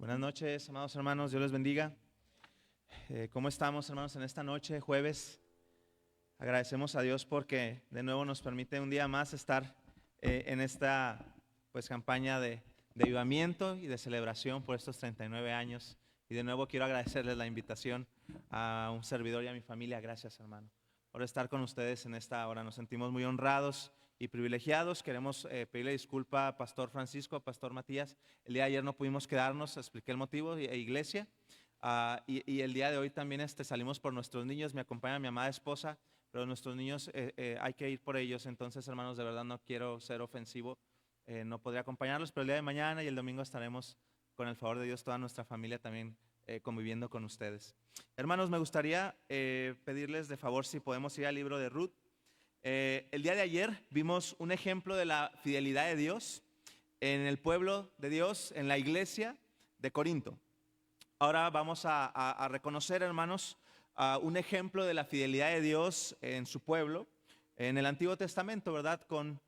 Buenas noches, amados hermanos, Dios les bendiga. ¿Cómo estamos, hermanos, en esta noche, jueves? Agradecemos a Dios porque de nuevo nos permite un día más estar en esta campaña de avivamiento y de celebración por estos 39 años. Y de nuevo quiero agradecerles la invitación a un servidor y a mi familia. Gracias, hermano, por estar con ustedes en esta hora. Nos sentimos muy honrados y privilegiados. Queremos pedirle disculpa a Pastor Francisco, a Pastor Matías. El día de ayer no pudimos quedarnos, expliqué el motivo e iglesia. Y el día de hoy también salimos por nuestros niños. Me acompaña mi amada esposa, pero nuestros niños hay que ir por ellos. Entonces, hermanos, de verdad no quiero ser ofensivo. No podré acompañarlos, pero el día de mañana y el domingo estaremos, con el favor de Dios, toda nuestra familia también conviviendo con ustedes. Hermanos, me gustaría pedirles de favor si podemos ir al libro de Ruth. El día de ayer vimos un ejemplo de la fidelidad de Dios en el pueblo de Dios, en la iglesia de Corinto. Ahora vamos a reconocer, hermanos, un ejemplo de la fidelidad de Dios en su pueblo, en el Antiguo Testamento, ¿verdad? Con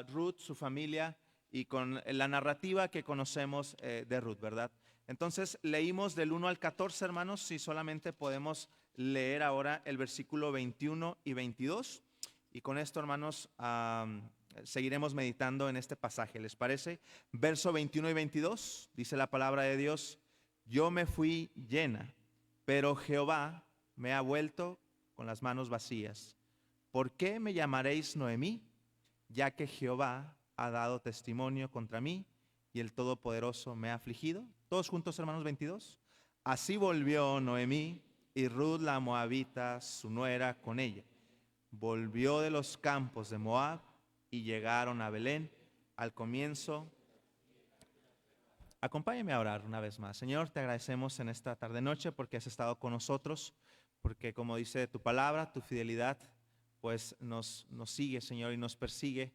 Ruth, su familia y con la narrativa que conocemos de Ruth, ¿verdad? Entonces leímos del 1 al 14, hermanos, si solamente podemos leer ahora el versículo 21 y 22. Y con esto, hermanos, seguiremos meditando en este pasaje, ¿les parece? Verso 21 y 22, dice la palabra de Dios: yo me fui llena, pero Jehová me ha vuelto con las manos vacías. ¿Por qué me llamaréis Noemí? Ya que Jehová ha dado testimonio contra mí y el Todopoderoso me ha afligido. Todos juntos, hermanos, 22. Así volvió Noemí y Ruth la moabita, su nuera, con ella. Volvió de los campos de Moab y llegaron a Belén al comienzo. Acompáñame a orar una vez más. Señor, te agradecemos en esta tarde-noche porque has estado con nosotros, porque como dice tu palabra, tu fidelidad pues nos sigue, Señor, y nos persigue.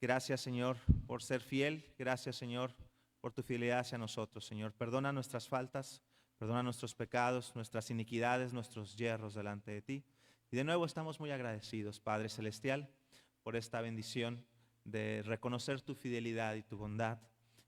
Gracias, Señor, por ser fiel. Gracias, Señor, por tu fidelidad hacia nosotros, Señor. Perdona nuestras faltas, perdona nuestros pecados, nuestras iniquidades, nuestros yerros delante de ti. Y de nuevo estamos muy agradecidos, Padre Celestial, por esta bendición de reconocer tu fidelidad y tu bondad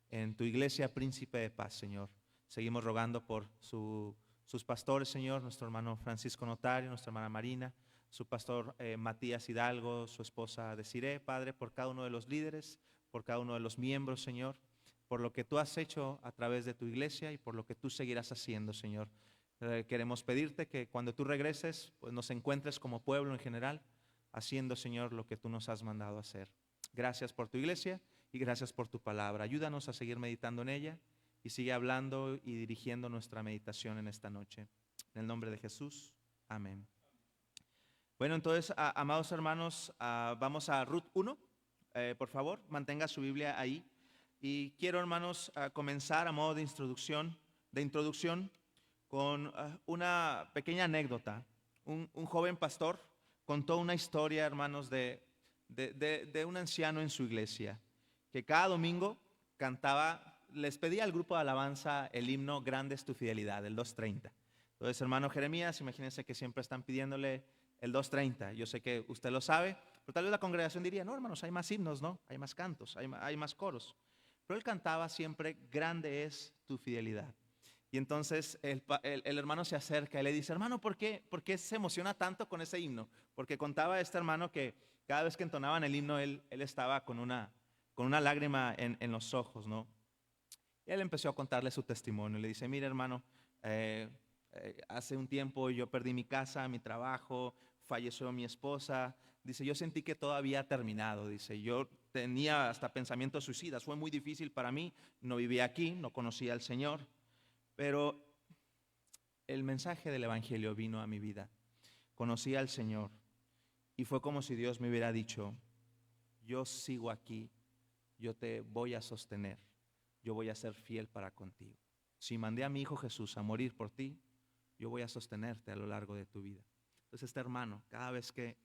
en tu iglesia, Príncipe de Paz, Señor. Seguimos rogando por sus pastores, Señor, nuestro hermano Francisco Notario, nuestra hermana Marina, su pastor Matías Hidalgo, su esposa Desiree, Padre, por cada uno de los líderes, por cada uno de los miembros, Señor, por lo que tú has hecho a través de tu iglesia y por lo que tú seguirás haciendo, Señor. Queremos pedirte que cuando tú regreses, pues nos encuentres como pueblo en general, haciendo, Señor, lo que tú nos has mandado hacer. Gracias por tu iglesia y gracias por tu palabra. Ayúdanos a seguir meditando en ella y sigue hablando y dirigiendo nuestra meditación en esta noche. En el nombre de Jesús, amén. Bueno, entonces, amados hermanos, vamos a Ruth 1. Por favor, mantenga su Biblia ahí. Y quiero, hermanos, comenzar a modo de introducción con una pequeña anécdota. Un joven pastor contó una historia, hermanos, de un anciano en su iglesia, que cada domingo cantaba, les pedía al grupo de alabanza el himno Grande es tu fidelidad, el 230. Entonces, hermano Jeremías, imagínense que siempre están pidiéndole el 230. Yo sé que usted lo sabe, pero tal vez la congregación diría: no, hermanos, hay más himnos, ¿no? Hay más cantos, hay más coros. Pero él cantaba siempre: grande es tu fidelidad. Y entonces el hermano se acerca y le dice: hermano, ¿por qué se emociona tanto con ese himno? Porque contaba este hermano que cada vez que entonaban el himno, él estaba con una lágrima en los ojos, ¿no? Y él empezó a contarle su testimonio. Le dice: mire, hermano, hace un tiempo yo perdí mi casa, mi trabajo, falleció mi esposa. Dice: yo sentí que todo había terminado. Dice: yo tenía hasta pensamientos suicidas. Fue muy difícil para mí. No vivía aquí, no conocía al Señor. Pero el mensaje del Evangelio vino a mi vida. Conocí al Señor y fue como si Dios me hubiera dicho: yo sigo aquí, yo te voy a sostener, yo voy a ser fiel para contigo. Si mandé a mi Hijo Jesús a morir por ti, yo voy a sostenerte a lo largo de tu vida. Entonces este hermano, cada vez que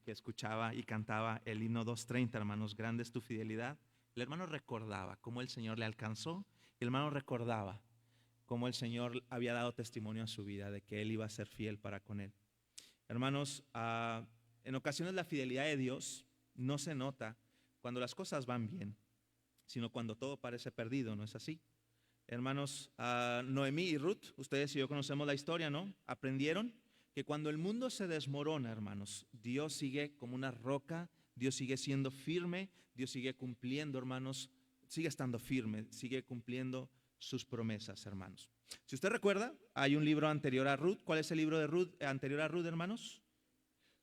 escuchaba y cantaba el himno 230, hermanos, grande es tu fidelidad, el hermano recordaba cómo el Señor le alcanzó, y el hermano recordaba cómo el Señor había dado testimonio a su vida de que él iba a ser fiel para con él. Hermanos, en ocasiones la fidelidad de Dios no se nota cuando las cosas van bien, sino cuando todo parece perdido, ¿no es así? Hermanos, Noemí y Ruth, ustedes y yo conocemos la historia, ¿no? Aprendieron que cuando el mundo se desmorona, hermanos, Dios sigue como una roca, Dios sigue siendo firme, Dios sigue cumpliendo, hermanos, sigue estando firme, sigue cumpliendo sus promesas, hermanos. Si usted recuerda, hay un libro anterior a Ruth. ¿Cuál es el libro de Ruth anterior a Ruth, hermanos?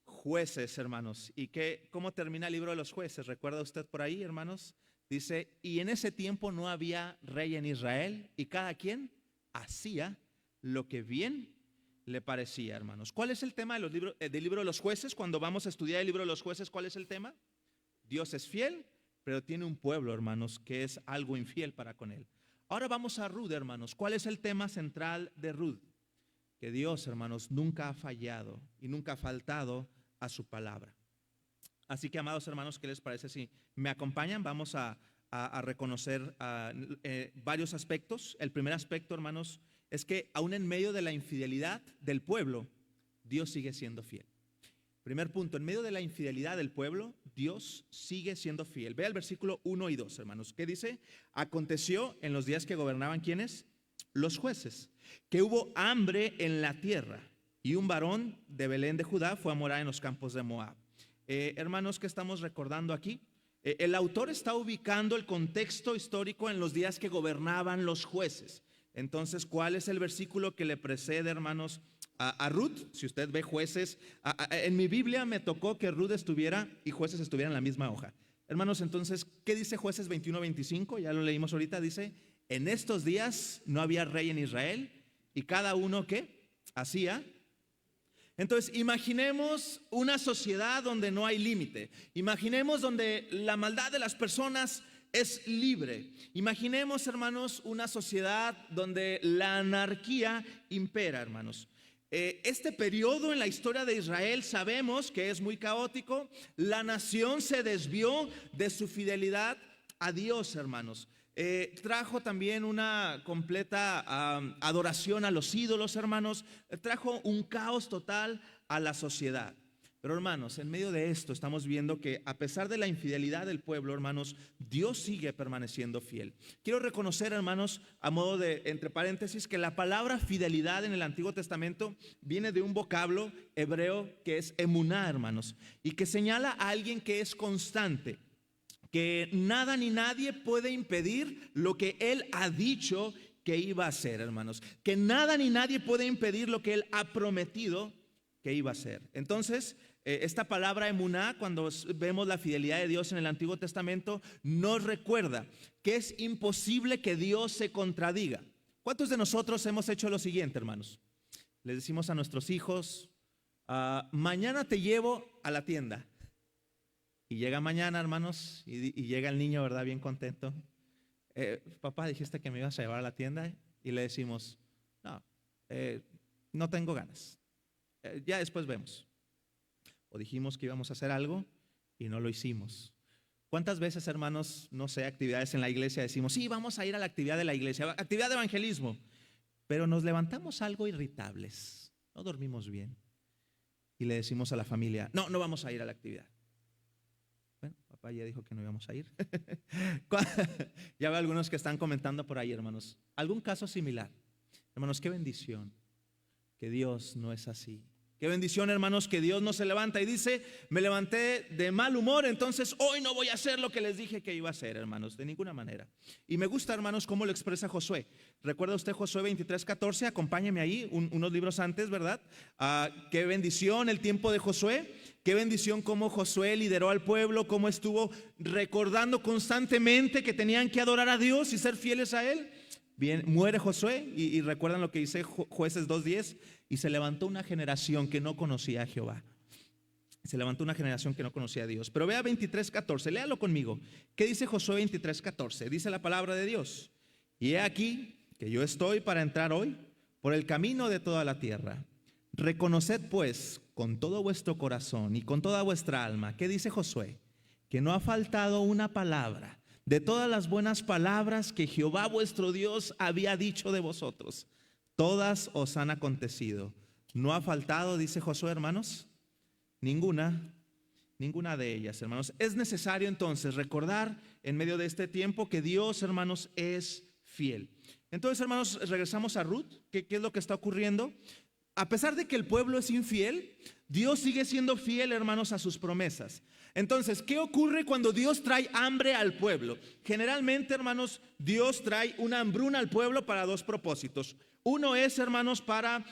Jueces, hermanos. ¿Y cómo termina el libro de los jueces? ¿Recuerda usted por ahí, hermanos? Dice, y en ese tiempo no había rey en Israel y cada quien hacía lo que bien le parecía, hermanos. ¿Cuál es el tema de del libro de los jueces? Cuando vamos a estudiar el libro de los jueces, ¿cuál es el tema? Dios es fiel, pero tiene un pueblo, hermanos, que es algo infiel para con él. Ahora vamos a Ruth, hermanos. ¿Cuál es el tema central de Ruth? Que Dios, hermanos, nunca ha fallado y nunca ha faltado a su palabra. Así que, amados hermanos, ¿qué les parece si me acompañan? Vamos a reconocer varios aspectos. El primer aspecto, hermanos, es que aún en medio de la infidelidad del pueblo, Dios sigue siendo fiel. Primer punto, en medio de la infidelidad del pueblo, Dios sigue siendo fiel. Ve al versículo 1 y 2, hermanos. ¿Qué dice? Aconteció en los días que gobernaban, ¿quiénes? Los jueces, que hubo hambre en la tierra, y un varón de Belén de Judá fue a morar en los campos de Moab. Hermanos, ¿qué estamos recordando aquí? El autor está ubicando el contexto histórico en los días que gobernaban los jueces. Entonces, ¿cuál es el versículo que le precede, hermanos, a Ruth? Si usted ve jueces, en mi Biblia me tocó que Ruth estuviera y jueces estuvieran en la misma hoja. Hermanos, entonces, ¿qué dice jueces 21-25? Ya lo leímos ahorita, dice, en estos días no había rey en Israel y cada uno, ¿qué? Hacía. Entonces, imaginemos una sociedad donde no hay límite. Imaginemos donde la maldad de las personas es libre. Imaginemos, hermanos, una sociedad donde la anarquía impera, hermanos. Este periodo en la historia de Israel sabemos que es muy caótico. La nación se desvió de su fidelidad a Dios, hermanos. Trajo también una completa adoración a los ídolos, hermanos. Trajo un caos total a la sociedad. Pero, hermanos, en medio de esto estamos viendo que a pesar de la infidelidad del pueblo, hermanos, Dios sigue permaneciendo fiel. Quiero reconocer, hermanos, a modo de entre paréntesis, que la palabra fidelidad en el Antiguo Testamento viene de un vocablo hebreo que es emuná, hermanos, y que señala a alguien que es constante, que nada ni nadie puede impedir lo que Él ha dicho que iba a hacer, hermanos. Que nada ni nadie puede impedir lo que Él ha prometido que iba a hacer. Entonces, esta palabra emuná, cuando vemos la fidelidad de Dios en el Antiguo Testamento, nos recuerda que es imposible que Dios se contradiga. ¿Cuántos de nosotros hemos hecho lo siguiente, hermanos? Les decimos a nuestros hijos, mañana te llevo a la tienda. Y llega mañana, hermanos, y llega el niño, ¿verdad? Bien contento. Papá, dijiste que me ibas a llevar a la tienda. Y le decimos, no, no tengo ganas. Ya después vemos. O dijimos que íbamos a hacer algo y no lo hicimos. ¿Cuántas veces, hermanos, no sé, actividades en la iglesia decimos, sí, vamos a ir a la actividad de la iglesia, actividad de evangelismo, pero nos levantamos algo irritables, no dormimos bien y le decimos a la familia, no, no vamos a ir a la actividad? Bueno, papá ya dijo que no íbamos a ir. Ya veo algunos que están comentando por ahí, hermanos. ¿Algún caso similar? Hermanos, qué bendición que Dios no es así. Qué bendición, hermanos, que Dios no se levanta y dice, me levanté de mal humor, entonces hoy no voy a hacer lo que les dije que iba a hacer, hermanos, de ninguna manera. Y me gusta, hermanos, cómo lo expresa Josué. ¿Recuerda usted Josué 23:14? Acompáñeme ahí, unos libros antes, ¿verdad? Qué bendición el tiempo de Josué. Qué bendición cómo Josué lideró al pueblo, cómo estuvo recordando constantemente que tenían que adorar a Dios y ser fieles a Él. Bien, muere Josué y recuerdan lo que dice Jueces 2:10, y se levantó una generación que no conocía a Jehová. Se levantó una generación que no conocía a Dios. Pero vea 23:14, léalo conmigo. ¿Qué dice Josué 23:14? Dice la palabra de Dios: y he aquí que yo estoy para entrar hoy por el camino de toda la tierra. Reconoced pues con todo vuestro corazón y con toda vuestra alma. ¿Qué dice Josué? Que no ha faltado una palabra de todas las buenas palabras que Jehová vuestro Dios había dicho de vosotros. Todas os han acontecido. No ha faltado, dice Josué, hermanos, ninguna de ellas, hermanos. Es necesario entonces recordar en medio de este tiempo que Dios, hermanos, es fiel. Entonces, hermanos, regresamos a Ruth. ¿Qué es lo que está ocurriendo? A pesar de que el pueblo es infiel, Dios sigue siendo fiel, hermanos, a sus promesas. Entonces, ¿qué ocurre cuando Dios trae hambre al pueblo? Generalmente, hermanos, Dios trae una hambruna al pueblo para dos propósitos. Uno es, hermanos, para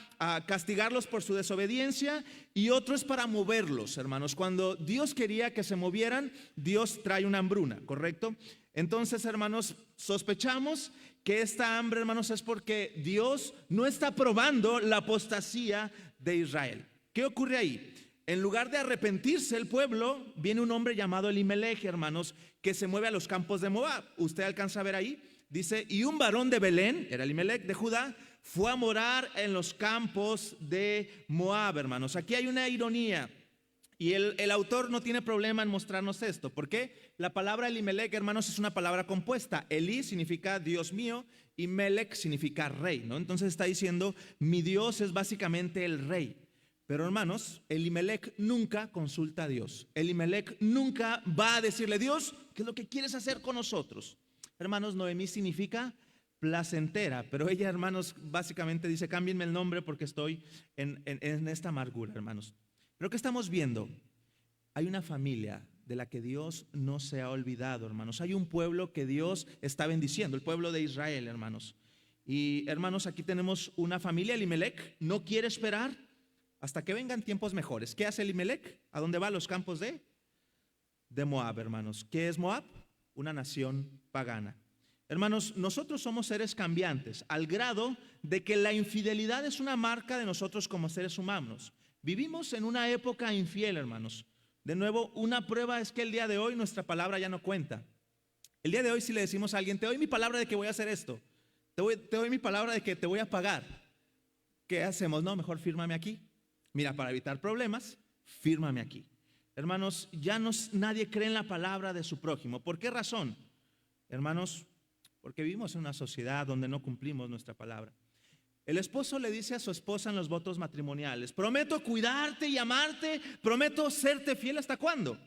castigarlos por su desobediencia, y otro es para moverlos, hermanos. Cuando Dios quería que se movieran, Dios trae una hambruna, ¿correcto? Entonces, hermanos, sospechamos que esta hambre, hermanos, es porque Dios no está probando la apostasía de Israel. ¿Qué ocurre ahí? En lugar de arrepentirse el pueblo, viene un hombre llamado Elimelech, hermanos, que se mueve a los campos de Moab. Usted alcanza a ver ahí, dice, y un varón de Belén, era Elimelech de Judá, fue a morar en los campos de Moab, hermanos. Aquí hay una ironía. Y el autor no tiene problema en mostrarnos esto. ¿Por qué? La palabra Elimelech, hermanos, es una palabra compuesta. Eli significa Dios mío y Melech significa rey, ¿no? Entonces está diciendo, mi Dios es básicamente el rey. Pero, hermanos, Elimelech nunca consulta a Dios. Elimelech nunca va a decirle, Dios, ¿qué es lo que quieres hacer con nosotros? Hermanos, Noemí significa placentera, pero ella, hermanos, básicamente dice, cámbienme el nombre porque estoy en esta amargura, hermanos. Pero ¿qué estamos viendo? Hay una familia de la que Dios no se ha olvidado, hermanos. Hay un pueblo que Dios está bendiciendo, el pueblo de Israel, hermanos. Y, hermanos, aquí tenemos una familia. Elimelech no quiere esperar hasta que vengan tiempos mejores. ¿Qué hace Elimelech? ¿A dónde va? A los campos de Moab, hermanos. ¿Qué es Moab? Una nación pagana. Hermanos, nosotros somos seres cambiantes, al grado de que la infidelidad es una marca de nosotros como seres humanos. Vivimos en una época infiel, hermanos. De nuevo, una prueba es que el día de hoy nuestra palabra ya no cuenta. El día de hoy, si le decimos a alguien, te doy mi palabra de que voy a hacer esto, te doy mi palabra de que te voy a pagar, ¿qué hacemos? No, mejor fírmame aquí. Mira, para evitar problemas, fírmame aquí. Hermanos, nadie cree en la palabra de su prójimo. ¿Por qué razón? Hermanos, porque vivimos en una sociedad donde no cumplimos nuestra palabra. El esposo le dice a su esposa en los votos matrimoniales, prometo cuidarte y amarte, prometo serte fiel, ¿hasta cuándo?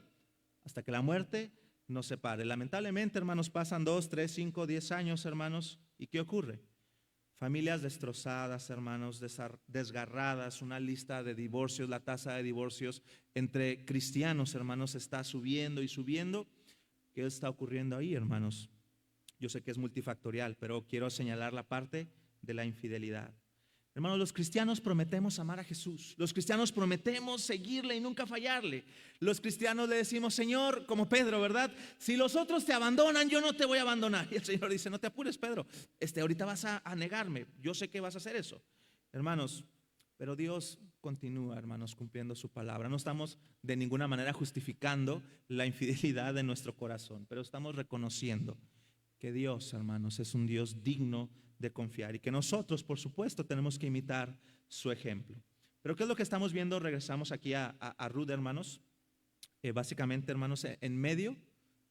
Hasta que la muerte nos separe. Lamentablemente, hermanos, pasan 2, 3, 5, 10 años, hermanos, ¿y qué ocurre? Familias destrozadas, hermanos, desgarradas, una lista de divorcios, la tasa de divorcios entre cristianos, hermanos, está subiendo y subiendo. ¿Qué está ocurriendo ahí, hermanos? Yo sé que es multifactorial, pero quiero señalar la parte de la infidelidad. Hermanos, los cristianos prometemos amar a Jesús. Los cristianos prometemos seguirle y nunca fallarle. Los cristianos le decimos, Señor, como Pedro, ¿verdad? Si los otros te abandonan, yo no te voy a abandonar. Y el Señor dice, no te apures, Pedro. Ahorita vas a negarme. Yo sé que vas a hacer eso. Hermanos, pero Dios continúa, hermanos, cumpliendo su palabra. No estamos de ninguna manera justificando la infidelidad de nuestro corazón, pero estamos reconociendo que Dios, hermanos, es un Dios digno de confiar y que nosotros, por supuesto, tenemos que imitar su ejemplo. Pero ¿qué es lo que estamos viendo? Regresamos aquí a Ruth, hermanos. Básicamente, hermanos, en medio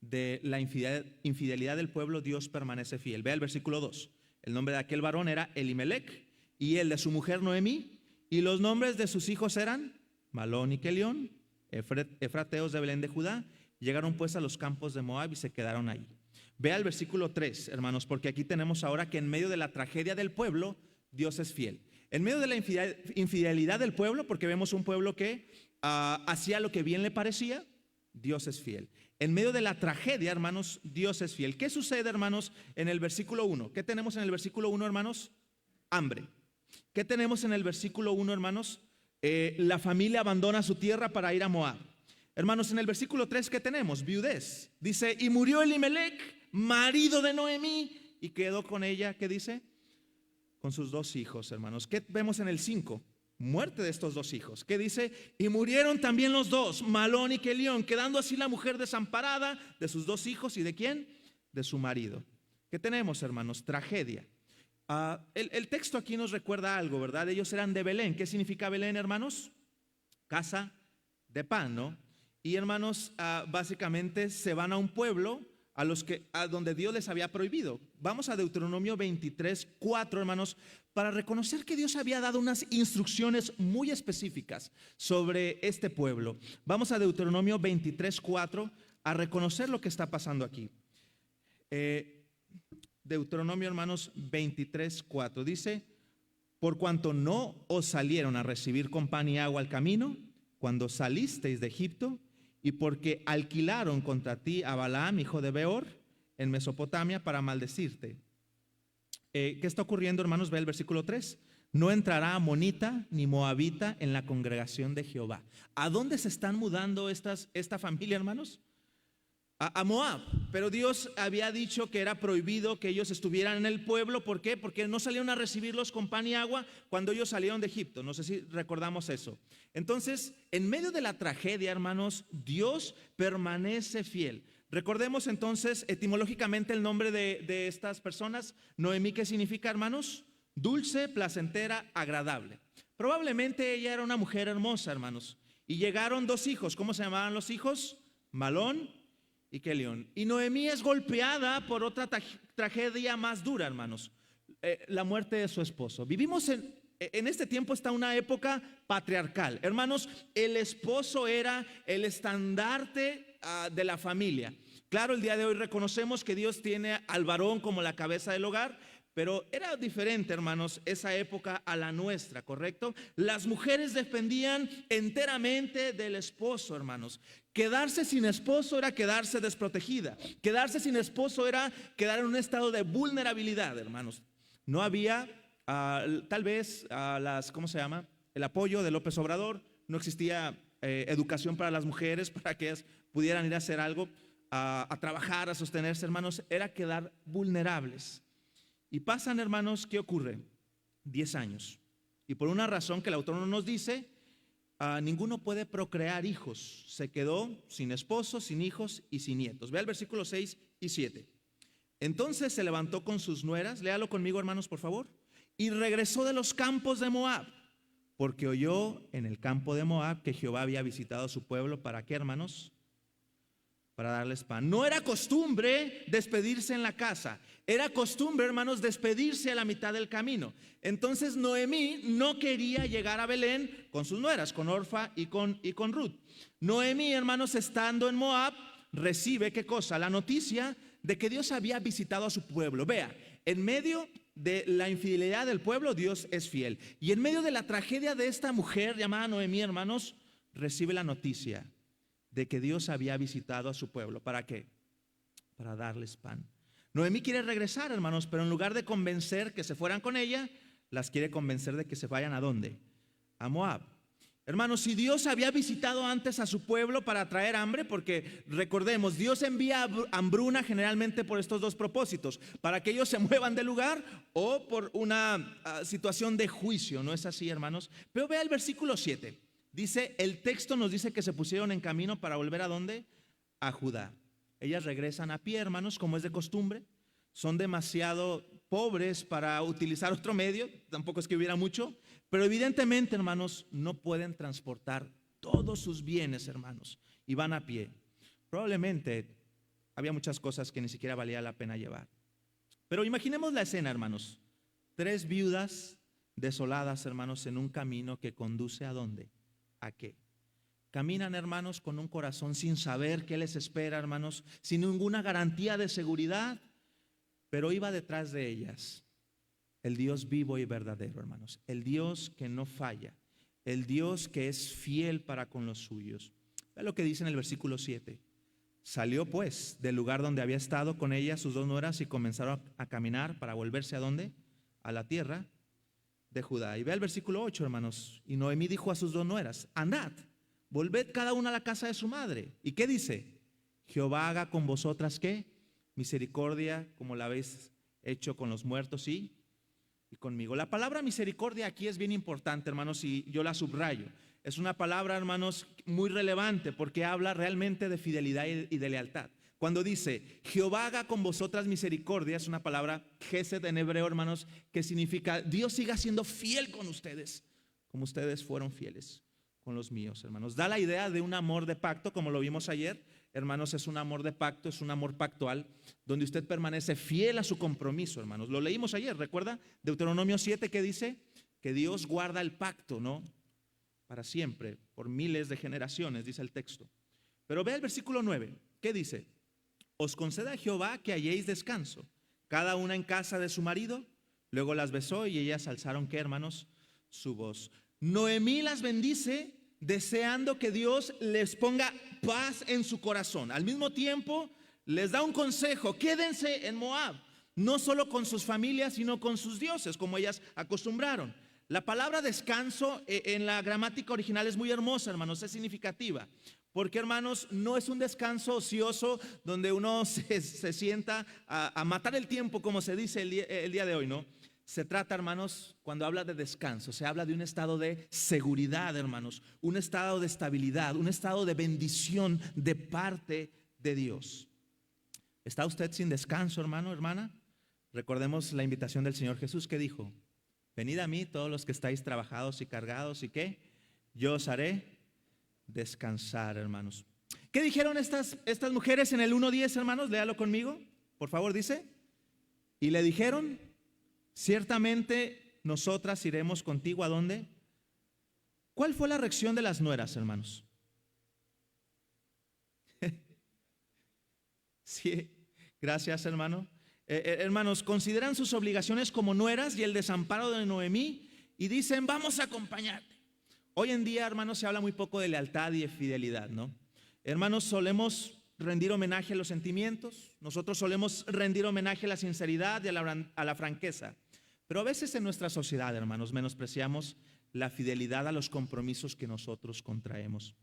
de la infidelidad del pueblo, Dios permanece fiel. Vea el versículo 2. El nombre de aquel varón era Elimelech y el de su mujer Noemí, y los nombres de sus hijos eran Malón y Kelión, efrateos de Belén de Judá. Llegaron pues a los campos de Moab y se quedaron ahí. Vea el versículo 3, hermanos, porque aquí tenemos ahora que en medio de la tragedia del pueblo, Dios es fiel. En medio de la infidelidad del pueblo, porque vemos un pueblo que hacía lo que bien le parecía, Dios es fiel. En medio de la tragedia, hermanos, Dios es fiel. ¿Qué sucede, hermanos, en el versículo 1? ¿Qué tenemos en el versículo 1, hermanos? Hambre. ¿Qué tenemos en el versículo 1, hermanos? La familia abandona su tierra para ir a Moab. Hermanos, en el versículo 3, ¿qué tenemos? Viudez. Dice, y murió Elimelech, marido de Noemí, y quedó con ella, ¿qué dice? Con sus 2 hijos, hermanos. ¿Qué vemos en el 5? Muerte de estos 2 hijos. ¿Qué dice? Y murieron también los 2, Malón y Kelión, quedando así la mujer desamparada de sus 2 hijos. ¿Y de quién? De su marido. ¿Qué tenemos, hermanos? Tragedia. El texto aquí nos recuerda algo, ¿verdad? Ellos eran de Belén. ¿Qué significa Belén, hermanos? Casa de pan, ¿no? Y, hermanos, básicamente se van a un pueblo a donde Dios les había prohibido. Vamos a Deuteronomio 23:4, hermanos, para reconocer que Dios había dado unas instrucciones muy específicas sobre este pueblo. Vamos a Deuteronomio 23:4 a reconocer lo que está pasando aquí. Deuteronomio, hermanos, 23:4. Dice: por cuanto no os salieron a recibir con pan y agua al camino, cuando salisteis de Egipto, y porque alquilaron contra ti a Balaam, hijo de Beor, en Mesopotamia, para maldecirte. ¿Qué está ocurriendo, hermanos? Ve el versículo 3. No entrará amonita ni moabita en la congregación de Jehová. ¿A dónde se están mudando esta familia, hermanos? A Moab. Pero Dios había dicho que era prohibido que ellos estuvieran en el pueblo. ¿Por qué? Porque no salieron a recibirlos con pan y agua cuando ellos salieron de Egipto. No sé si recordamos eso. Entonces, en medio de la tragedia, hermanos, Dios permanece fiel. Recordemos entonces etimológicamente el nombre de estas personas. Noemí, ¿qué significa, hermanos? Dulce, placentera, agradable. Probablemente ella era una mujer hermosa, hermanos. Y llegaron dos hijos. ¿Cómo se llamaban los hijos? Malón y Kelión. Y Noemí es golpeada por otra tragedia más dura, hermanos. La muerte de su esposo. Vivimos en este tiempo, está una época patriarcal. Hermanos, el esposo era el estandarte de la familia. Claro, el día de hoy reconocemos que Dios tiene al varón como la cabeza del hogar, pero era diferente, hermanos, esa época a la nuestra, ¿correcto? Las mujeres dependían enteramente del esposo, hermanos. Quedarse sin esposo era quedarse desprotegida. Quedarse sin esposo era quedar en un estado de vulnerabilidad, hermanos. No había, tal vez, ¿cómo se llama? El apoyo de López Obrador. No existía educación para las mujeres, para que ellas pudieran ir a hacer algo, a trabajar, a sostenerse, hermanos. Era quedar vulnerables. Y pasan, hermanos, ¿qué ocurre? 10 años. Y por una razón que el autor no nos dice, ninguno puede procrear hijos. Se quedó sin esposo, sin hijos y sin nietos. Vea el versículo 6 y 7. Entonces se levantó con sus nueras, léalo conmigo, hermanos, por favor, y regresó de los campos de Moab, porque oyó en el campo de Moab que Jehová había visitado a su pueblo. ¿Para qué, hermanos? Para darles pan. No era costumbre despedirse en la casa. Era costumbre, hermanos, despedirse a la mitad del camino. Entonces Noemí no quería llegar a Belén con sus nueras, con Orfa y con Ruth. Noemí, hermanos, estando en Moab, recibe, ¿qué cosa? La noticia de que Dios había visitado a su pueblo. Vea, en medio de la infidelidad del pueblo, Dios es fiel. Y en medio de la tragedia de esta mujer llamada Noemí, hermanos, recibe la noticia de que Dios había visitado a su pueblo. ¿Para qué? Para darles pan. Noemí quiere regresar, hermanos, pero en lugar de convencer que se fueran con ella, las quiere convencer de que se vayan ¿a dónde? A Moab. Hermanos, si Dios había visitado antes a su pueblo para traer hambre, porque recordemos, Dios envía hambruna generalmente por estos dos propósitos: para que ellos se muevan del lugar o por una situación de juicio. ¿No es así, hermanos? Pero vea el versículo 7. Dice, el texto nos dice que se pusieron en camino para volver ¿a dónde? A Judá. Ellas regresan a pie, hermanos, como es de costumbre. Son demasiado pobres para utilizar otro medio, tampoco es que hubiera mucho, pero evidentemente, hermanos, no pueden transportar todos sus bienes, hermanos, y van a pie. Probablemente había muchas cosas que ni siquiera valía la pena llevar. Pero imaginemos la escena, hermanos. 3 viudas desoladas, hermanos, en un camino que conduce ¿a dónde? ¿A qué? Caminan, hermanos, con un corazón sin saber qué les espera, hermanos, sin ninguna garantía de seguridad, pero iba detrás de ellas el Dios vivo y verdadero, hermanos, el Dios que no falla, el Dios que es fiel para con los suyos. Ve lo que dice en el versículo 7. Salió pues del lugar donde había estado con ella sus 2 nueras y comenzaron a caminar para volverse ¿a dónde? A la tierra de Judá. Y ve el versículo 8, hermanos. Y Noemí dijo a sus 2 nueras: andad, volved cada una a la casa de su madre. ¿Y qué dice? Jehová haga con vosotras ¿qué? Misericordia, como la habéis hecho con los muertos y conmigo. La palabra misericordia aquí es bien importante, hermanos, y yo la subrayo. Es una palabra, hermanos, muy relevante porque habla realmente de fidelidad y de lealtad. Cuando dice Jehová haga con vosotras misericordia, es una palabra gesed en hebreo, hermanos, que significa Dios siga siendo fiel con ustedes, como ustedes fueron fieles con los míos, hermanos. Da la idea de un amor de pacto, como lo vimos ayer, hermanos. Es un amor de pacto, es un amor pactual, donde usted permanece fiel a su compromiso, hermanos. Lo leímos ayer, ¿recuerda? Deuteronomio 7, que dice que Dios guarda el pacto, ¿no? Para siempre, por miles de generaciones, dice el texto. Pero ve el versículo 9, ¿qué dice? Os conceda Jehová que halléis descanso, cada una en casa de su marido. Luego las besó y ellas alzaron, ¿qué, hermanos? Su voz. Noemí las bendice deseando que Dios les ponga paz en su corazón. Al mismo tiempo les da un consejo: quédense en Moab, no solo con sus familias, sino con sus dioses, como ellas acostumbraron. La palabra descanso en la gramática original es muy hermosa, hermanos, es significativa. Porque, hermanos, no es un descanso ocioso donde uno se sienta a matar el tiempo, como se dice el día de hoy, ¿no? Se trata, hermanos, cuando habla de descanso, se habla de un estado de seguridad, hermanos, un estado de estabilidad, un estado de bendición de parte de Dios. ¿Está usted sin descanso, hermano, hermana? Recordemos la invitación del Señor Jesús, que dijo: venid a mí todos los que estáis trabajados y cargados, ¿y qué? Yo os haré descansar, hermanos. ¿Qué dijeron estas mujeres en el 1:10, hermanos? Léalo conmigo, por favor. Dice: y le dijeron: ciertamente nosotras iremos contigo. ¿A dónde? ¿Cuál fue la reacción de las nueras, hermanos? Sí, gracias, hermano. Hermanos, consideran sus obligaciones como nueras y el desamparo de Noemí y dicen: vamos a acompañarte. Hoy en día, hermanos, se habla muy poco de lealtad y de fidelidad, ¿no? Hermanos, solemos rendir homenaje a los sentimientos, nosotros solemos rendir homenaje a la sinceridad y a la franqueza. Pero a veces en nuestra sociedad, hermanos, menospreciamos la fidelidad a los compromisos que nosotros contraemos.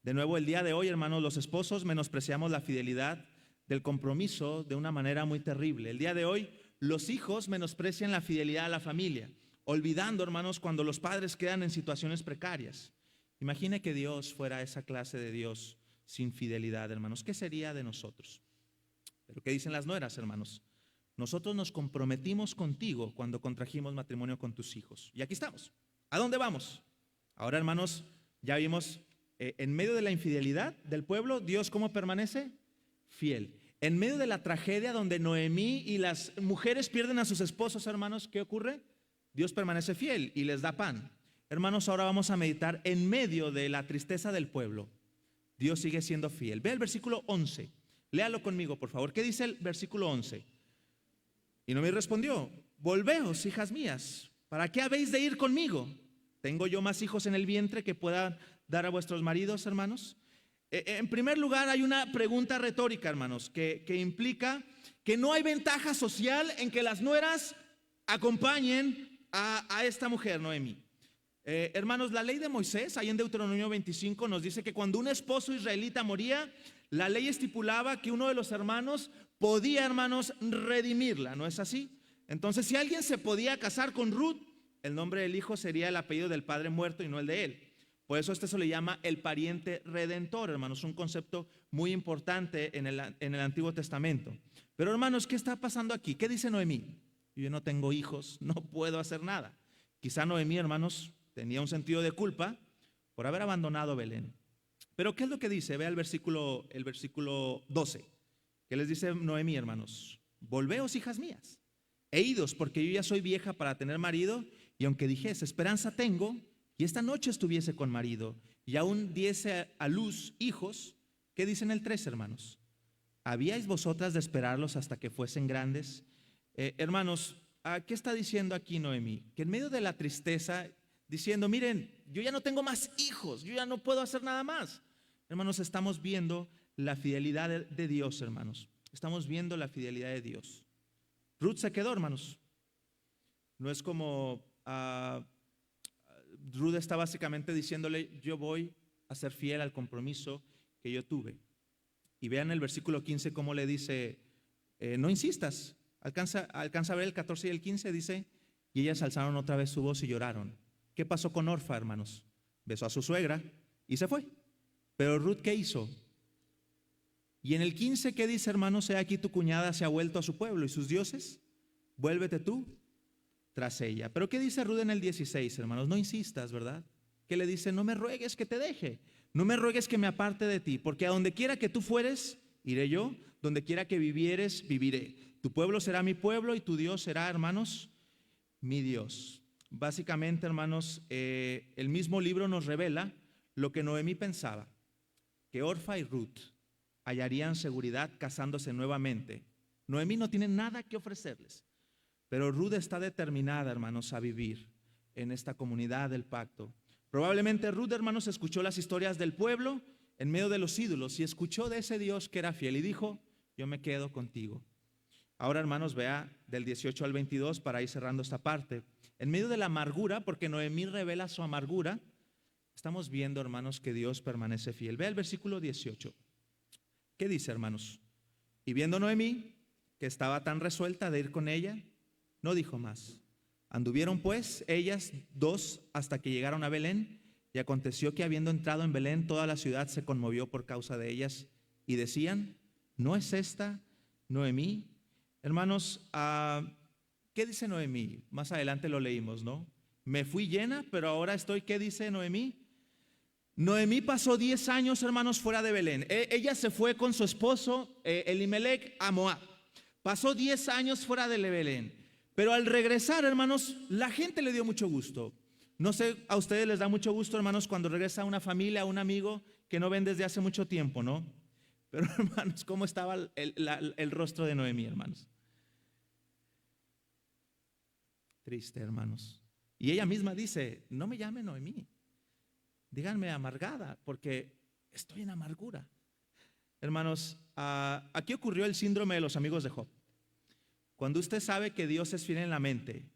De nuevo, el día de hoy, hermanos, los esposos menospreciamos la fidelidad del compromiso de una manera muy terrible. El día de hoy, los hijos menosprecian la fidelidad a la familia, olvidando, hermanos, cuando los padres quedan en situaciones precarias. Imagine que Dios fuera esa clase de Dios sin fidelidad, hermanos. ¿Qué sería de nosotros? Pero ¿qué dicen las nueras, hermanos? Nosotros nos comprometimos contigo cuando contrajimos matrimonio con tus hijos. Y aquí estamos. ¿A dónde vamos? Ahora, hermanos, ya vimos, en medio de la infidelidad del pueblo, Dios, ¿cómo permanece? Fiel. En medio de la tragedia donde Noemí y las mujeres pierden a sus esposos, hermanos, ¿qué ocurre? Dios permanece fiel y les da pan. Hermanos, ahora vamos a meditar en medio de la tristeza del pueblo. Dios sigue siendo fiel. Ve el versículo 11. Léalo conmigo, por favor. ¿Qué dice el versículo 11? Y Noemí respondió: volveos, hijas mías, ¿para qué habéis de ir conmigo? ¿Tengo yo más hijos en el vientre que pueda dar a vuestros maridos, hermanos? En primer lugar, hay una pregunta retórica, hermanos, que implica que no hay ventaja social en que las nueras acompañen a esta mujer, Noemí. Hermanos, la ley de Moisés, ahí en Deuteronomio 25, nos dice que cuando un esposo israelita moría, la ley estipulaba que uno de los hermanos podía, hermanos, redimirla, ¿no es así? Entonces, si alguien se podía casar con Ruth, el nombre del hijo sería el apellido del padre muerto y no el de él. Por eso se le llama el pariente redentor, hermanos, un concepto muy importante en el Antiguo Testamento. Pero, hermanos, ¿qué está pasando aquí? ¿Qué dice Noemí? Yo no tengo hijos, no puedo hacer nada. Quizá Noemí, hermanos, tenía un sentido de culpa por haber abandonado Belén. Pero ¿qué es lo que dice? Vea el versículo 12. ¿Qué les dice Noemí, hermanos? Volveos, hijas mías, e idos, porque yo ya soy vieja para tener marido, y aunque dijese, esperanza tengo, y esta noche estuviese con marido, y aún diese a luz hijos, ¿qué dice en el 3, hermanos? ¿Habíais vosotras de esperarlos hasta que fuesen grandes? Hermanos, ¿qué está diciendo aquí Noemí? Que en medio de la tristeza, diciendo, miren, yo ya no tengo más hijos, yo ya no puedo hacer nada más. Hermanos, estamos viendo la fidelidad de Dios, hermanos. Estamos viendo la fidelidad de Dios. Ruth se quedó, hermanos. No es como Ruth está básicamente diciéndole: yo voy a ser fiel al compromiso que yo tuve. Y vean el versículo 15 cómo le dice, no insistas. Alcanza a ver el 14 y el 15, dice: y ellas alzaron otra vez su voz y lloraron. ¿Qué pasó con Orfa, hermanos? Besó a su suegra y se fue. Pero Ruth, ¿qué hizo? Y en el 15, ¿qué dice, hermanos? He aquí tu cuñada se ha vuelto a su pueblo y sus dioses, vuélvete tú tras ella. Pero ¿qué dice Ruth en el 16, hermanos? No insistas, ¿verdad? ¿Qué le dice? No me ruegues que te deje, no me ruegues que me aparte de ti, porque a donde quiera que tú fueres, iré yo, donde quiera que vivieres, viviré. Tu pueblo será mi pueblo y tu Dios será, hermanos, mi Dios. Básicamente, hermanos, el mismo libro nos revela lo que Noemí pensaba, que Orfa y Ruth hallarían seguridad casándose nuevamente Noemí no tiene nada que ofrecerles, pero Ruth está determinada, hermanos, a vivir en esta comunidad del pacto. Probablemente Ruth, hermanos, escuchó las historias del pueblo en medio de los ídolos y escuchó de ese Dios que era fiel y dijo: yo me quedo contigo. Ahora, hermanos, vea del 18 al 22 para ir cerrando esta parte. En medio de la amargura, porque Noemí revela su amargura, estamos viendo, hermanos, que Dios permanece fiel. Vea el versículo 18. ¿Qué dice, hermanos? Y viendo Noemí que estaba tan resuelta de ir con ella, no dijo más. Anduvieron pues ellas dos hasta que llegaron a Belén, y aconteció que habiendo entrado en Belén, toda la ciudad se conmovió por causa de ellas, y decían: ¿no es esta Noemí? Hermanos, ¿qué dice Noemí? Más adelante lo leímos, ¿no? Me fui llena, pero ahora estoy, ¿qué dice Noemí? Noemí pasó 10 años, hermanos, fuera de Belén. Ella se fue con su esposo Elimelec a Moab. Pasó 10 años fuera de Belén. Pero al regresar, hermanos, la gente le dio mucho gusto. No sé, a ustedes les da mucho gusto, hermanos, cuando regresa una familia, un amigo que no ven desde hace mucho tiempo, ¿no? Pero, hermanos, ¿cómo estaba el rostro de Noemí, hermanos? Triste, hermanos. Y ella misma dice: no me llame Noemí, díganme amargada, porque estoy en amargura. Hermanos, aquí ocurrió el síndrome de los amigos de Job. Cuando usted sabe que Dios es fiel en la mente,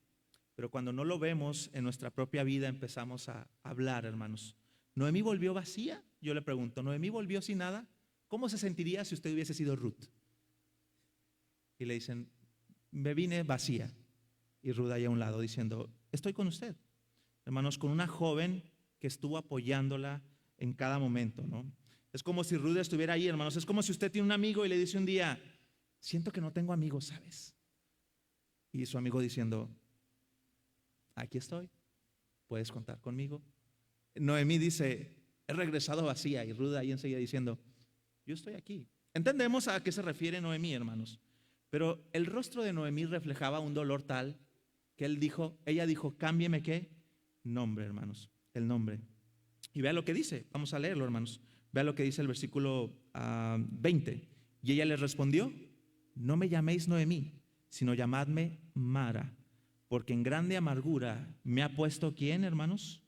pero cuando no lo vemos en nuestra propia vida, empezamos a hablar, hermanos. ¿Noemí volvió vacía? Yo le pregunto, ¿Noemí volvió sin nada? ¿Cómo se sentiría si usted hubiese sido Ruth? Y le dicen: me vine vacía. Y Ruth ahí a un lado diciendo: estoy con usted. Hermanos, con una joven que estuvo apoyándola en cada momento, ¿no? Es como si Ruth estuviera ahí, hermanos. Es como si usted tiene un amigo y le dice un día: siento que no tengo amigos, ¿sabes? Y su amigo diciendo: aquí estoy, puedes contar conmigo. Noemí dice: he regresado vacía. Y Ruth ahí enseguida diciendo: yo estoy aquí. Entendemos a qué se refiere Noemí, hermanos. Pero el rostro de Noemí reflejaba un dolor tal que ella dijo: cámbieme ¿qué? Nombre, hermanos, el nombre. Y vea lo que dice, vamos a leerlo, hermanos. Vea lo que dice el versículo 20. Y ella le respondió: no me llaméis Noemí, sino llamadme Mara, porque en grande amargura me ha puesto ¿quién, hermanos?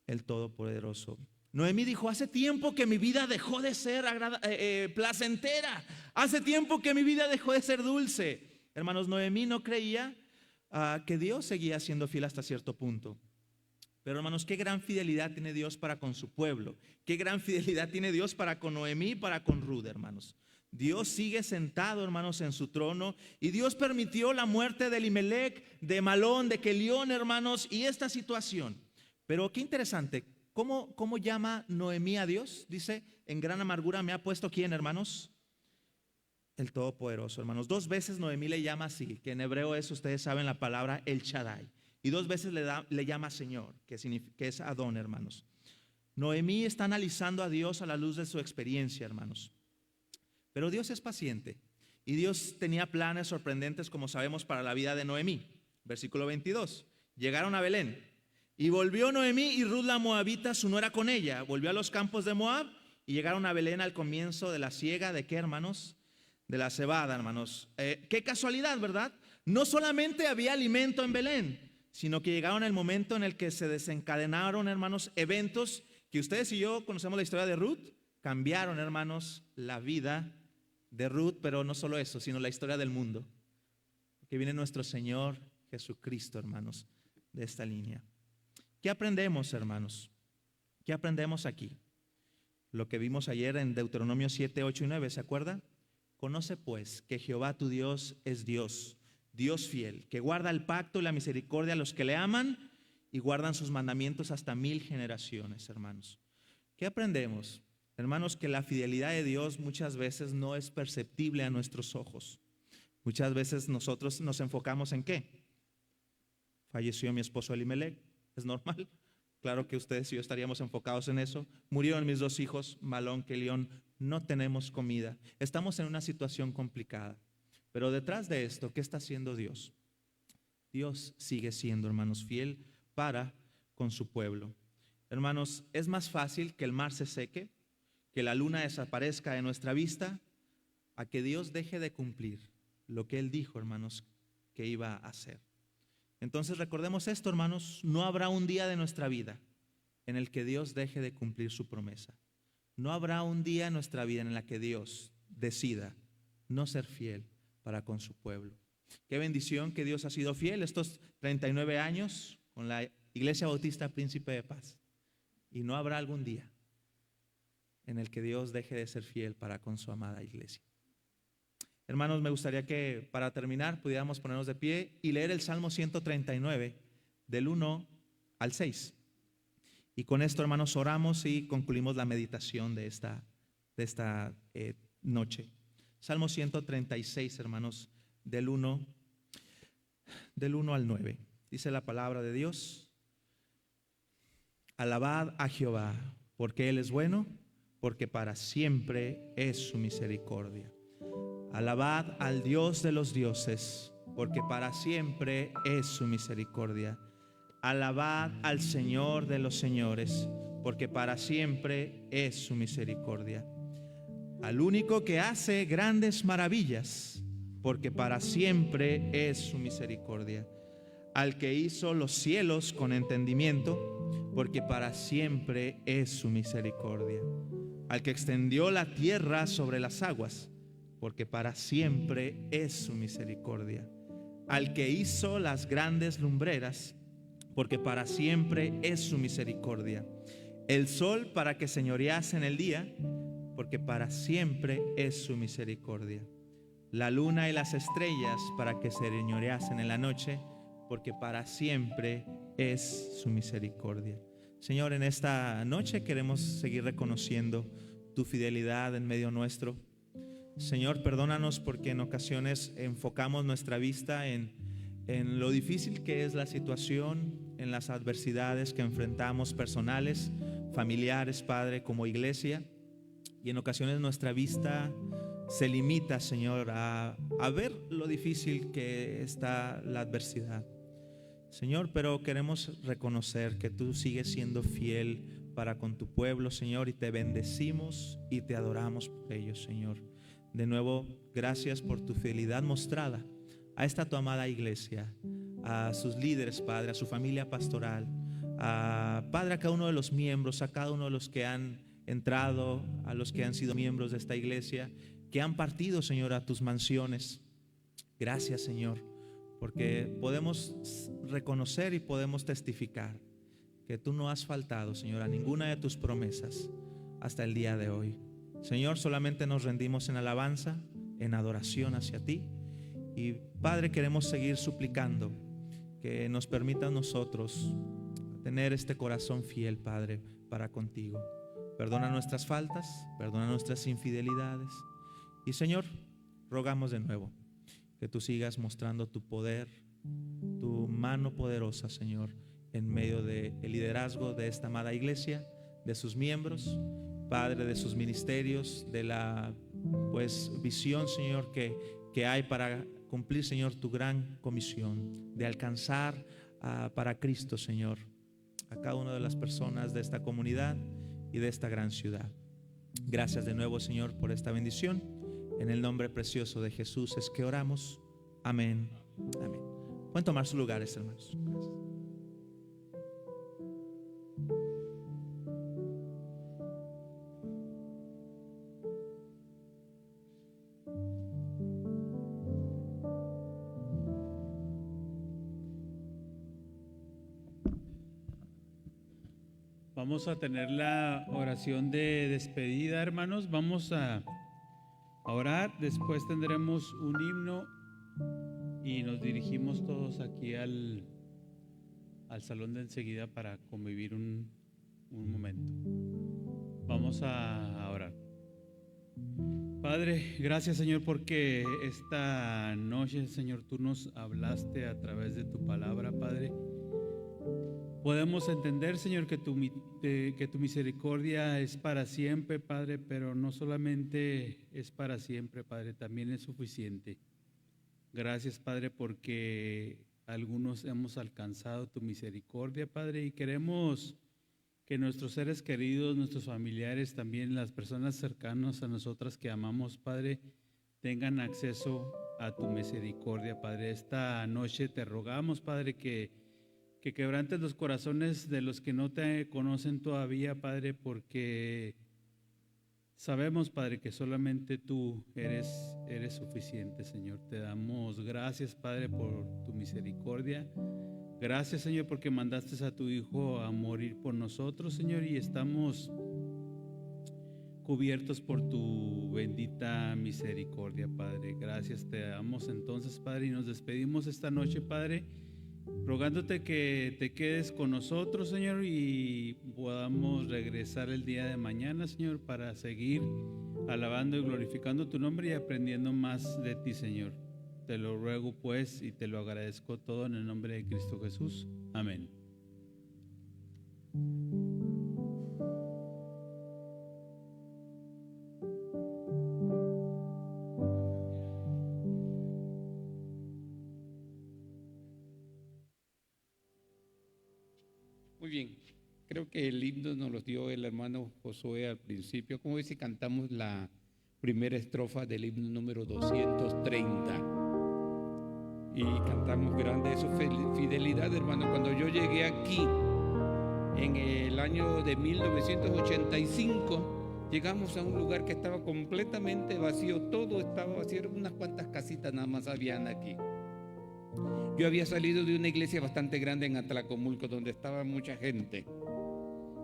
El Todopoderoso. Noemí dijo: hace tiempo que mi vida dejó de ser placentera, hace tiempo que mi vida dejó de ser dulce. Hermanos, Noemí no creía que Dios seguía siendo fiel hasta cierto punto. Pero, hermanos, qué gran fidelidad tiene Dios para con su pueblo. Qué gran fidelidad tiene Dios para con Noemí y para con Ruth, hermanos. Dios sigue sentado, hermanos, en su trono. Y Dios permitió la muerte de Elimelec, de Malón, de Kelión, hermanos, y esta situación. Pero qué interesante, ¿cómo llama Noemí a Dios? Dice: en gran amargura me ha puesto ¿quién, hermanos? El Todopoderoso, hermanos. 2 veces Noemí le llama así, que en hebreo es, ustedes saben la palabra El Shaddai. Y 2 veces le llama Señor, que es Adón, hermanos. Noemí está analizando a Dios a la luz de su experiencia, hermanos. Pero Dios es paciente. Y Dios tenía planes sorprendentes, como sabemos, para la vida de Noemí. Versículo 22. Llegaron a Belén. Y volvió Noemí y Ruth la moabita, su nuera, con ella. Volvió a los campos de Moab y llegaron a Belén al comienzo de la siega. ¿De qué, hermanos? De la cebada, hermanos. Qué casualidad, ¿verdad? No solamente había alimento en Belén, sino que llegaron el momento en el que se desencadenaron, hermanos, eventos que ustedes y yo conocemos la historia de Ruth. Cambiaron, hermanos, la vida de Ruth, pero no solo eso, sino la historia del mundo. Que viene nuestro Señor Jesucristo, hermanos, de esta línea. ¿Qué aprendemos, hermanos? ¿Qué aprendemos aquí? Lo que vimos ayer en Deuteronomio 7, 8 y 9, ¿se acuerda? Conoce pues que Jehová tu Dios es Dios, Dios fiel, que guarda el pacto y la misericordia a los que le aman y guardan sus mandamientos hasta 1000 generaciones, hermanos. ¿Qué aprendemos? Hermanos, que la fidelidad de Dios muchas veces no es perceptible a nuestros ojos. Muchas veces nosotros nos enfocamos en ¿qué? Falleció mi esposo Elimelec, es normal. Claro que ustedes y yo estaríamos enfocados en eso. Murieron mis 2 hijos, Malón, Kelión. No tenemos comida. Estamos en una situación complicada. Pero detrás de esto, ¿qué está haciendo Dios? Dios sigue siendo, hermanos, fiel para con su pueblo. Hermanos, es más fácil que el mar se seque, que la luna desaparezca de nuestra vista, a que Dios deje de cumplir lo que Él dijo, hermanos, que iba a hacer. Entonces recordemos esto, hermanos, no habrá un día de nuestra vida en el que Dios deje de cumplir su promesa. No habrá un día en nuestra vida en la que Dios decida no ser fiel para con su pueblo. Qué bendición que Dios ha sido fiel estos 39 años con la Iglesia Bautista Príncipe de Paz. Y no habrá algún día en el que Dios deje de ser fiel para con su amada iglesia. Hermanos, me gustaría que para terminar pudiéramos ponernos de pie y leer el Salmo 139 del 1 al 6. Y con esto, hermanos, oramos y concluimos la meditación de esta noche. Salmo 136, hermanos, del 1 al 9. Dice la palabra de Dios: alabad a Jehová, porque Él es bueno, porque para siempre es su misericordia. Alabad al Dios de los dioses, porque para siempre es su misericordia. Alabad al Señor de los señores, porque para siempre es su misericordia. Al único que hace grandes maravillas, porque para siempre es su misericordia. Al que hizo los cielos con entendimiento, porque para siempre es su misericordia. Al que extendió la tierra sobre las aguas, porque para siempre es su misericordia. Al que hizo las grandes lumbreras, porque para siempre es su misericordia. El sol para que señorease en el día, porque para siempre es su misericordia. La luna y las estrellas para que señoreasen en la noche, porque para siempre es su misericordia. Señor, en esta noche queremos seguir reconociendo tu fidelidad en medio nuestro. Señor, perdónanos porque en ocasiones enfocamos nuestra vista en lo difícil que es la situación, en las adversidades que enfrentamos personales, familiares, Padre, como iglesia. Y en ocasiones nuestra vista se limita, Señor, a ver lo difícil que está la adversidad. Señor, pero queremos reconocer que tú sigues siendo fiel para con tu pueblo, Señor, y te bendecimos y te adoramos por ello, Señor. De nuevo, gracias por tu fidelidad mostrada a esta tu amada iglesia, a sus líderes, Padre, a su familia pastoral, Padre, a cada uno de los miembros, a cada uno de los que han entrado, a los que han sido miembros de esta iglesia, que han partido, Señor, a tus mansiones. Gracias, Señor, porque podemos reconocer y podemos testificar que tú no has faltado, Señor, a ninguna de tus promesas hasta el día de hoy. Señor, solamente nos rendimos en alabanza, en adoración hacia ti. Y Padre, queremos seguir suplicando que nos permita a nosotros tener este corazón fiel, Padre, para contigo. Perdona nuestras faltas, perdona nuestras infidelidades. Y Señor, rogamos de nuevo que tú sigas mostrando tu poder, tu mano poderosa, Señor, en medio del liderazgo de esta amada iglesia, de sus miembros, Padre, de sus ministerios, de la visión, Señor, que hay para cumplir, Señor, tu gran comisión de alcanzar para Cristo, Señor, a cada una de las personas de esta comunidad y de esta gran ciudad. Gracias de nuevo, Señor, por esta bendición. En el nombre precioso de Jesús es que oramos. Amén. Amén. Pueden tomar sus lugares, hermanos. Gracias. Vamos a tener la oración de despedida, hermanos. Vamos a orar. Después tendremos un himno y nos dirigimos todos aquí al salón de enseguida para convivir un momento. Vamos a orar. Padre, gracias, Señor, porque esta noche, Señor, tú nos hablaste a través de tu palabra, Padre. Podemos entender, Señor, que tu misericordia es para siempre, Padre, pero no solamente es para siempre, Padre, también es suficiente. Gracias, Padre, porque algunos hemos alcanzado tu misericordia, Padre, y queremos que nuestros seres queridos, nuestros familiares, también las personas cercanas a nosotras que amamos, Padre, tengan acceso a tu misericordia, Padre. Esta noche te rogamos, Padre, que quebrantes los corazones de los que no te conocen todavía, Padre, porque sabemos, Padre, que solamente tú eres suficiente, Señor. Te damos gracias, Padre, por tu misericordia. Gracias, Señor, porque mandaste a tu Hijo a morir por nosotros, Señor, y estamos cubiertos por tu bendita misericordia, Padre. Gracias te damos entonces, Padre, y nos despedimos esta noche, Padre, rogándote que te quedes con nosotros, Señor, y podamos regresar el día de mañana, Señor, para seguir alabando y glorificando tu nombre y aprendiendo más de ti, Señor. Te lo ruego, pues, y te lo agradezco todo en el nombre de Cristo Jesús. Amén. Muy bien, creo que el himno nos lo dio el hermano Josué al principio. Como dice, cantamos la primera estrofa del himno número 230 y cantamos grande de su fidelidad, hermano. Cuando yo llegué aquí en el año de 1985, llegamos a un lugar que estaba completamente vacío, todo estaba vacío, unas cuantas casitas nada más habían aquí. Yo había salido de una iglesia bastante grande en Atlacomulco, donde estaba mucha gente.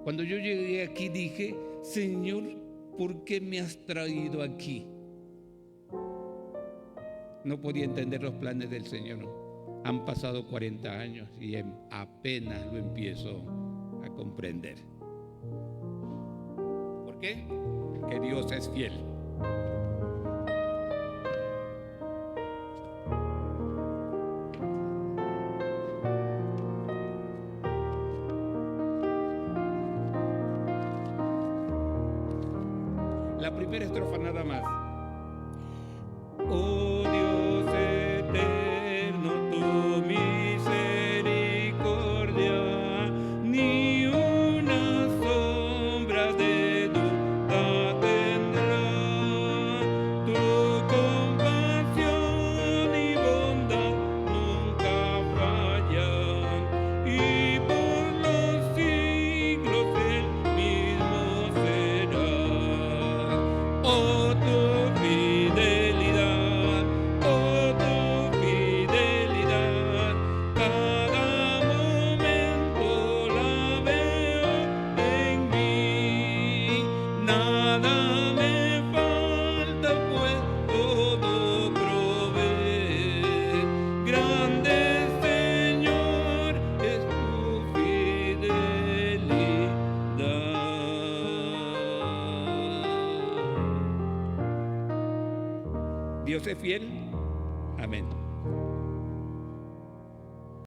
Cuando yo llegué aquí dije: Señor, ¿por qué me has traído aquí? No podía entender los planes del Señor. Han pasado 40 años y apenas lo empiezo a comprender. ¿Por qué? Porque Dios es fiel. La primera estrofa nada más. Oh Dios eterno, tu misericordia, ni una sombra de duda tendrá. Tu compasión y bondad nunca fallan, y por los siglos el mismo será. Oh, tu fidelidad, cada momento la veo en mí. Nada me falta, pues todo provee. Grande, Señor, es tu fidelidad. Dios es fiel. Amén.